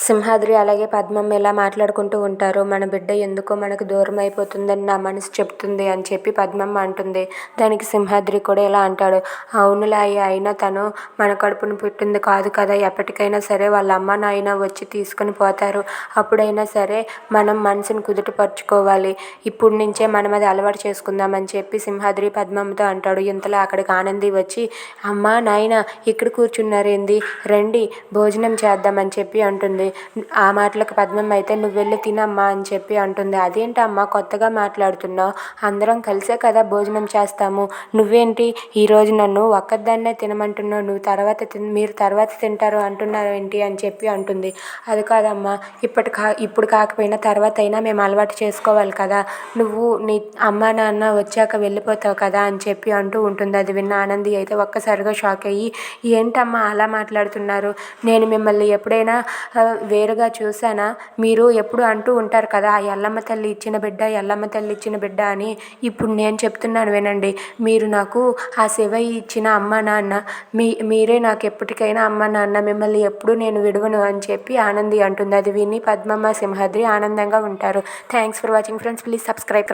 సింహాద్రి అలాగే పద్మమ్మ ఇలా మాట్లాడుకుంటూ ఉంటారు. మన బిడ్డ ఎందుకో మనకు దూరం అయిపోతుందని నా మనసు చెప్తుంది అని చెప్పి పద్మమ్మ అంటుంది. దానికి సింహాద్రి కూడా ఇలా అంటాడు, అవునులే అయినా తను మన కడుపును పుట్టింది కాదు కదా, ఎప్పటికైనా సరే వాళ్ళ అమ్మ నాయన వచ్చి తీసుకుని పోతారు. అప్పుడైనా సరే మనం మనసుని కుదుటపరుచుకోవాలి. ఇప్పుడు నుంచే మనం అది అలవాటు చేసుకుందామని చెప్పి సింహాద్రి పద్మమ్మతో అంటాడు. ఇంతలో అక్కడికి ఆనంది వచ్చి, అమ్మ నాయన ఇక్కడ కూర్చున్నారేంది, రండి భోజనం చేద్దామని చెప్పి అంటుంది. ఆ మాటలకు పద్మమ్మ అయితే నువ్వు వెళ్ళి తినమ్మా అని చెప్పి అంటుంది. అదేంటమ్మా కొత్తగా మాట్లాడుతున్నావు, అందరం కలిసే కదా భోజనం చేస్తాము, నువ్వేంటి ఈరోజు నన్ను ఒక్కదాన్నే తినమంటున్నావు, మీరు తర్వాత తింటారు అంటున్నారు ఏంటి అని చెప్పి అంటుంది. అది కాదమ్మా, ఇప్పుడు కాకపోయినా తర్వాత అయినా మేము అలవాటు చేసుకోవాలి కదా, నువ్వు నీ అమ్మ నాన్న వచ్చాక వెళ్ళిపోతావు కదా అని చెప్పి అంటూ ఉంటుంది. అది విన్న ఆనంది అయితే ఒక్కసారిగా షాక్ అయ్యి, ఏంటమ్మా అలా మాట్లాడుతున్నారు, నేను మిమ్మల్ని ఎప్పుడైనా వేరుగా చూసానా, మీరు ఎప్పుడు అంటూ ఉంటారు కదా ఆ ఎల్లమ్మ తల్లి ఇచ్చిన బిడ్డ, ఎల్లమ్మ తల్లి ఇచ్చిన బిడ్డ అని, ఇప్పుడు నేను చెప్తున్నాను వినండి, మీరు నాకు ఆ శివయ్య ఇచ్చిన అమ్మ నాన్న, మీరే నాకు ఎప్పటికైనా అమ్మ నాన్న, మిమ్మల్ని ఎప్పుడు నేను విడవను అని చెప్పి ఆనంది అంటుంది. అది విని పద్మమ్మ సింహాద్రి ఆనందంగా ఉంటారు. Thanks for watching friends, please subscribe.